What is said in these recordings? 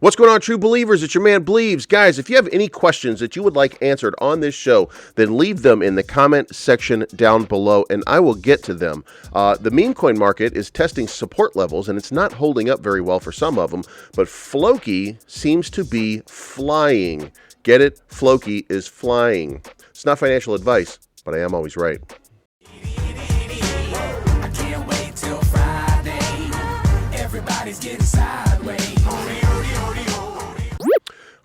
What's going on, true believers? It's your man, Bleaves. Guys, if you have any questions that you would like answered on this show, then leave them in the comment section down below, and I will get to them. The meme coin market is testing support levels, and it's not holding up very well for some of them, but Floki seems to be flying. Get it? Floki is flying. It's not financial advice, but I am always right. I can't wait till Friday. Everybody's getting sideways.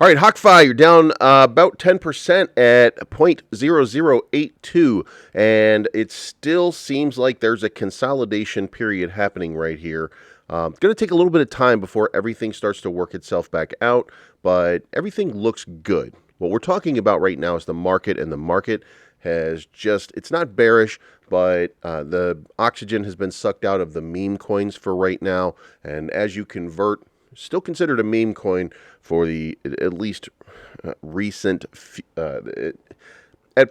All right, HokkFi, you're down about 10% at 0.0082, and it still seems like there's a consolidation period happening right here. It's going to take a little bit of time before everything starts to work itself back out, but everything looks good. What we're talking about right now is the market, and the market has just, it's not bearish, but the oxygen has been sucked out of the meme coins for right now, and as you convert, still considered a meme coin for the at least recent, at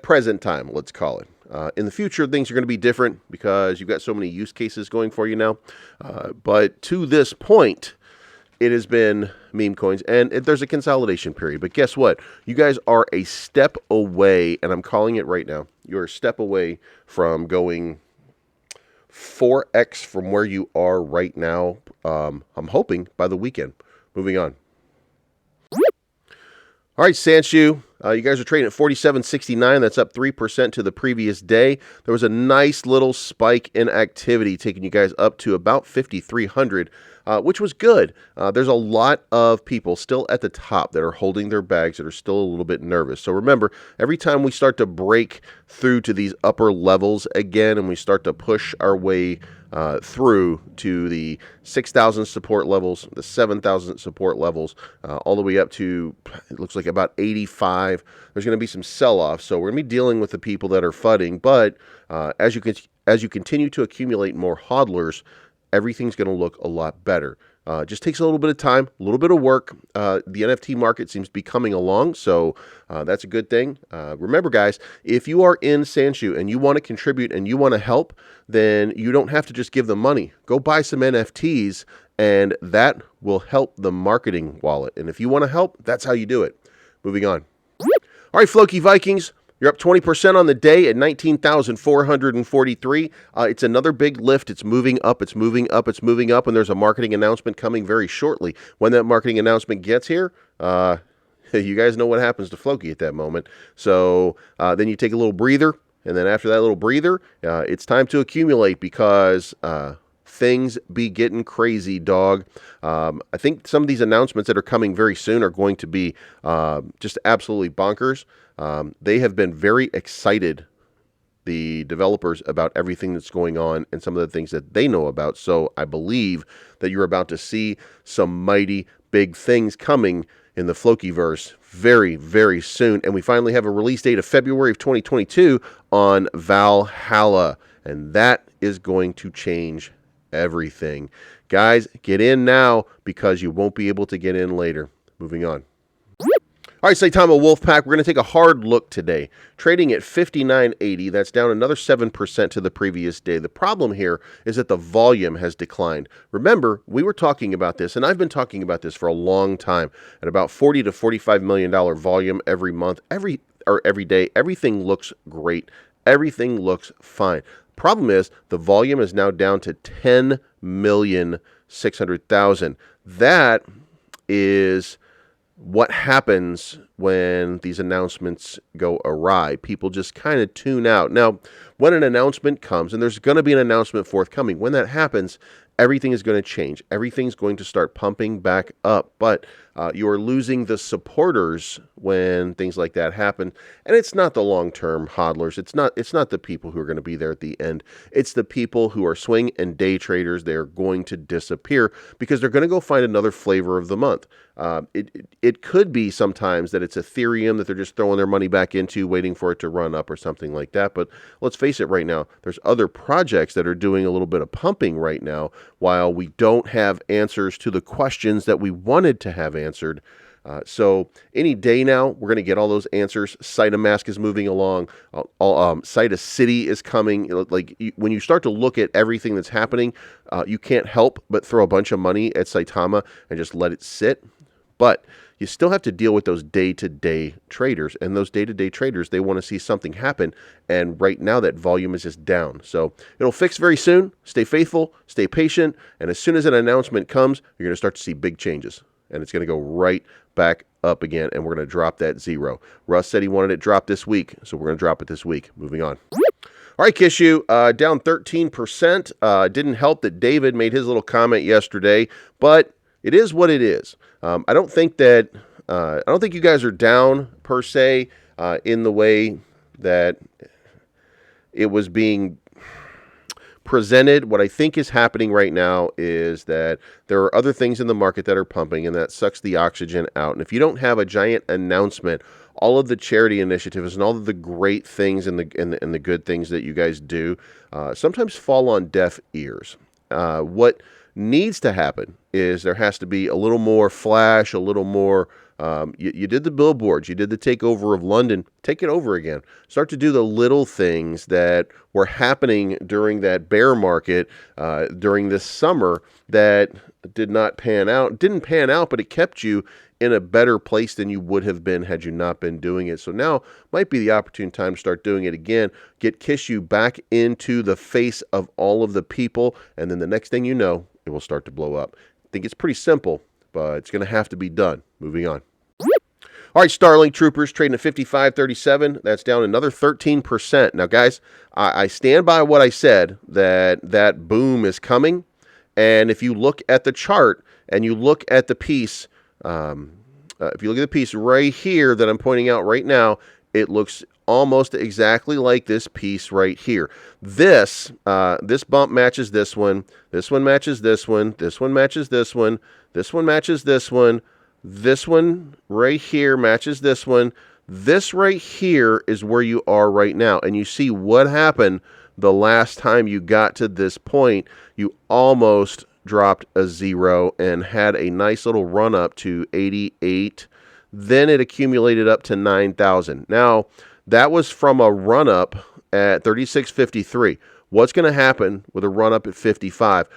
present time, let's call it. In the future, things are going to be different because you've got so many use cases going for you now. But to this point, it has been meme coins, and there's a consolidation period. But guess what? You guys are a step away, and I'm calling it right now. You're a step away from going 4x from where you are right now. I'm hoping by the weekend. Moving on. All right, Sanshu, you guys are trading at 47.69. That's up 3% to the previous day. There was a nice little spike in activity taking you guys up to about 5,300, which was good. There's a lot of people still at the top that are holding their bags that are still a little bit nervous. So remember, every time we start to break through to these upper levels again and we start to push our way through to the 6,000 support levels, the 7,000 support levels, all the way up to, it looks like about 85. There's going to be some sell-off, so we're going to be dealing with the people that are fudding, but as you continue to accumulate more hodlers, everything's going to look a lot better. It just takes a little bit of time, a little bit of work. The NFT market seems to be coming along, so that's a good thing. Remember, guys, if you are in Sanshu and you want to contribute and you want to help, then you don't have to just give them money. Go buy some NFTs, and that will help the marketing wallet. And if you want to help, that's how you do it. Moving on. All right, Floki Vikings. You're up 20% on the day at 19,443. It's another big lift. It's moving up. It's moving up. It's moving up. And there's a marketing announcement coming very shortly. When that marketing announcement gets here, you guys know what happens to Floki at that moment. So then you take a little breather. And then after that little breather, it's time to accumulate because things be getting crazy, dog. I think some of these announcements that are coming very soon are going to be just absolutely bonkers. They have been very excited, the developers, about everything that's going on and some of the things that they know about. So I believe that you're about to see some mighty big things coming in the Flokiverse very, very soon. And we finally have a release date of February of 2022 on Valhalla. And that is going to change everything. Guys, get in now because you won't be able to get in later. Moving on. All right, Saitama Wolfpack, we're going to take a hard look today. Trading at 59.80, that's down another 7% to the previous day. The problem here is that the volume has declined. Remember, we were talking about this, and I've been talking about this for a long time, at about $40 to $45 million volume every month, every day. Everything looks great. Everything looks fine. Problem is, the volume is now down to 10,600,000. That is what happens when these announcements go awry. People just kind of tune out. Now, when an announcement comes, and there's going to be an announcement forthcoming, when that happens, everything is going to change. Everything's going to start pumping back up. But you are losing the supporters when things like that happen. And it's not the long-term hodlers. It's not the people who are going to be there at the end. It's the people who are swing and day traders. They're going to disappear because they're going to go find another flavor of the month. It could be sometimes that it's Ethereum that they're just throwing their money back into, waiting for it to run up or something like that. But let's face it right now, there's other projects that are doing a little bit of pumping right now while we don't have answers to the questions that we wanted to have answered. So any day now, we're going to get all those answers. Saitama is moving along. Saitama City is coming. When you start to look at everything that's happening, you can't help but throw a bunch of money at Saitama and just let it sit. But you still have to deal with those day-to-day traders. And those day-to-day traders, they want to see something happen. And right now, that volume is just down. So it'll fix very soon. Stay faithful, stay patient. And as soon as an announcement comes, you're going to start to see big changes. And it's going to go right back up again. And we're going to drop that zero. Russ said he wanted it dropped this week. So we're going to drop it this week. Moving on. All right, Kishu, down 13%. Didn't help that David made his little comment yesterday, but it is what it is. I don't think you guys are down per se in the way that it was being presented. What I think is happening right now is that there are other things in the market that are pumping, and that sucks the oxygen out. And if you don't have a giant announcement, all of the charity initiatives and all of the great things and the good things that you guys do sometimes fall on deaf ears. What needs to happen is there has to be a little more flash, a little more. You did the billboards, you did the takeover of London. Take it over again. Start to do the little things that were happening during that bear market during this summer that didn't pan out, but it kept you in a better place than you would have been had you not been doing it. So now might be the opportune time to start doing it again. Get Kishu back into the face of all of the people, and then the next thing you know, it will start to blow up. I think it's pretty simple, but it's going to have to be done. Moving on. All right, StarLink Troopers trading at 55.37. That's down another 13%. Now, guys, I stand by what I said, that boom is coming. And if you look at the chart and you look at the piece, if you look at the piece right here that I'm pointing out right now, it looks almost exactly like this piece right here. This bump matches this one. This one matches this one. This one matches this one. This one matches this one. This one right here matches this one. This right here is where you are right now. And you see what happened the last time you got to this point. You almost dropped a zero and had a nice little run up to 88. Then it accumulated up to 9,000. Now, that was from a run up at 36.53. What's going to happen with a run up at 55?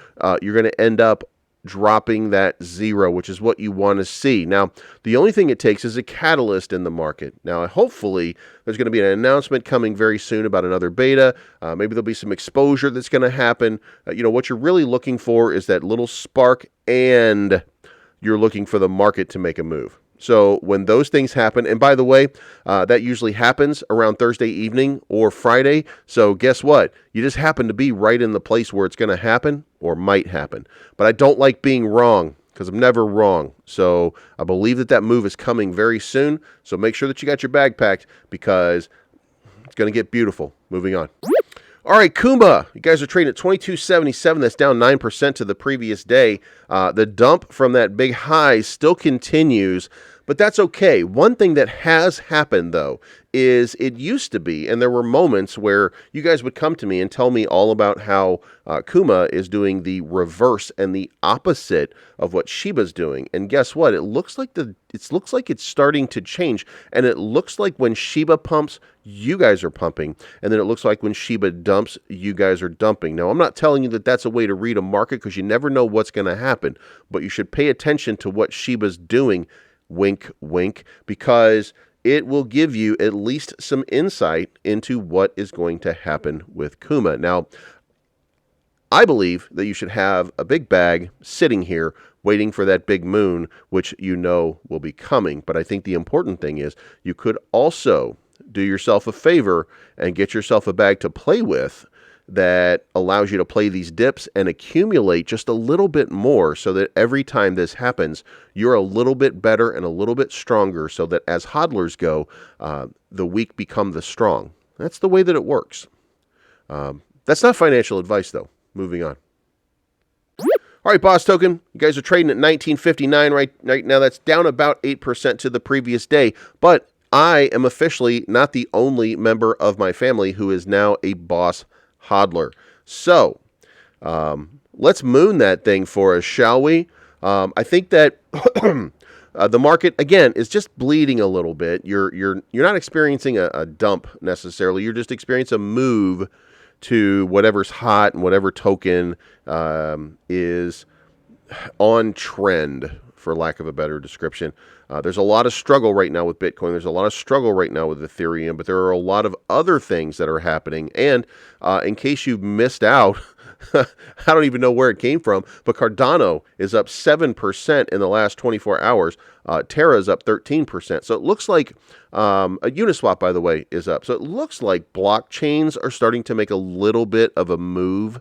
You're going to end up dropping that zero, which is what you want to see. Now, the only thing it takes is a catalyst in the market. Now, hopefully, there's going to be an announcement coming very soon about another beta. Maybe there'll be some exposure that's going to happen. What you're really looking for is that little spark, and you're looking for the market to make a move. So when those things happen, and by the way, that usually happens around Thursday evening or Friday. So guess what? You just happen to be right in the place where it's going to happen or might happen. But I don't like being wrong because I'm never wrong. So I believe that move is coming very soon. So make sure that you got your bag packed because it's going to get beautiful. Moving on. All right, Kuma, you guys are trading at 22.77. That's down 9% to the previous day. The dump from that big high still continues, but that's okay. One thing that has happened, though, is it used to be, and there were moments where you guys would come to me and tell me all about how Kuma is doing the reverse and the opposite of what Shiba's doing. And guess what? It looks like it's starting to change, and it looks like when Shiba pumps, you guys are pumping, and then it looks like when Shiba dumps, you guys are dumping. Now, I'm not telling you that that's a way to read a market because you never know what's going to happen, but you should pay attention to what Shiba's doing, wink, wink, because it will give you at least some insight into what is going to happen with Kuma. Now, I believe that you should have a big bag sitting here waiting for that big moon, which you know will be coming. But I think the important thing is you could also do yourself a favor and get yourself a bag to play with that allows you to play these dips and accumulate just a little bit more so that every time this happens, you're a little bit better and a little bit stronger so that as hodlers go, the weak become the strong. That's the way that it works. That's not financial advice, though. Moving on. All right, Boss Token, you guys are trading at 19.59 right now. That's down about 8% to the previous day, but I am officially not the only member of my family who is now a boss hodler. So let's moon that thing for us, shall we? I think that the market, again, is just bleeding a little bit. You're not experiencing a dump necessarily. You're just experiencing a move to whatever's hot and whatever token is on trend for lack of a better description. There's a lot of struggle right now with Bitcoin. There's a lot of struggle right now with Ethereum, but there are a lot of other things that are happening. And in case you missed out, I don't even know where it came from, but Cardano is up 7% in the last 24 hours. Terra is up 13%. So it looks like a Uniswap, by the way, is up. So it looks like blockchains are starting to make a little bit of a move.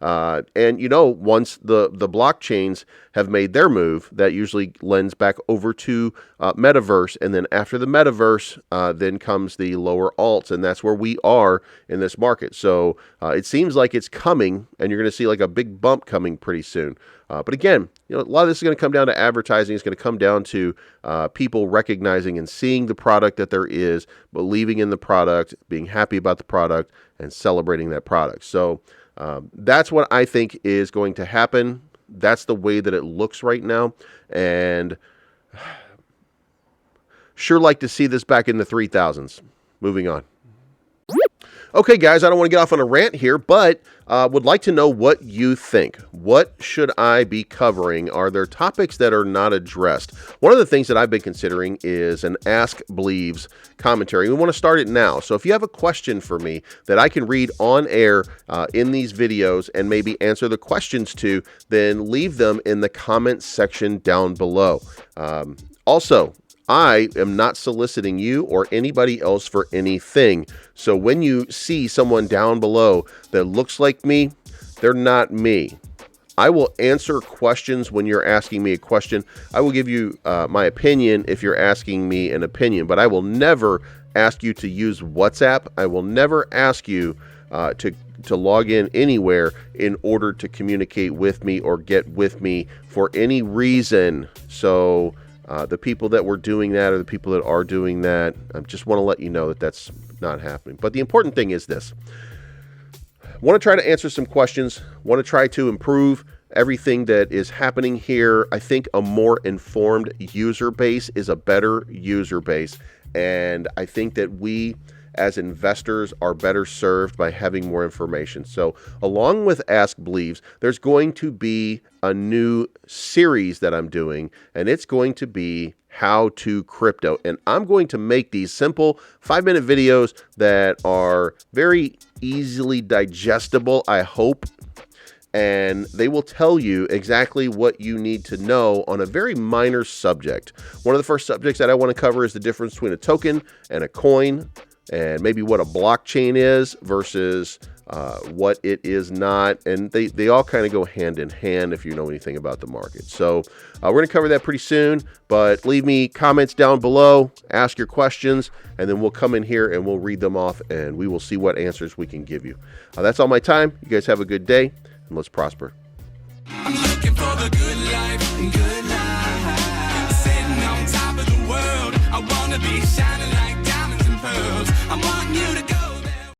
And, you know, once the blockchains have made their move, that usually lends back over to metaverse. And then after the metaverse, then comes the lower alts. And that's where we are in this market. So it seems like it's coming, and you're going to see like a big bump coming pretty soon. But again, you know, a lot of this is going to come down to advertising. It's going to come down to people recognizing and seeing the product that there is, believing in the product, being happy about the product, and celebrating that product. So that's what I think is going to happen. That's the way that it looks right now. And sure like to see this back in the 3,000s. Moving on. Okay, guys, I don't want to get off on a rant here, but would like to know what you think. What should I be covering? Are there topics that are not addressed? One of the things that I've been considering is an Ask Bleaves commentary. We want to start it now. So if you have a question for me that I can read on air in these videos and maybe answer the questions to, then leave them in the comments section down below. Also, I am not soliciting you or anybody else for anything. So when you see someone down below that looks like me, they're not me. I will answer questions when you're asking me a question. I will give you my opinion if you're asking me an opinion, but I will never ask you to use WhatsApp. I will never ask you to log in anywhere in order to communicate with me or get with me for any reason. So the people that were doing that or the people that are doing that, I just want to let you know that that's not happening. But the important thing is this. I want to try to answer some questions. Want to try to improve everything that is happening here. I think a more informed user base is a better user base. And I think that we as investors are better served by having more information. So along with Ask Bleaves, there's going to be a new series that I'm doing, and it's going to be How to Crypto. And I'm going to make these simple 5-minute videos that are very easily digestible, I hope. And they will tell you exactly what you need to know on a very minor subject. One of the first subjects that I want to cover is the difference between a token and a coin, and maybe what a blockchain is versus what it is not. And they all kind of go hand in hand if you know anything about the market. So we're going to cover that pretty soon, but leave me comments down below, ask your questions, and then we'll come in here and we'll read them off and we will see what answers we can give you. That's all my time. You guys have a good day and let's prosper. I'm looking for the good life, good life. Sitting on top of the world. I wanna be shining like diamonds and pearls. I want you to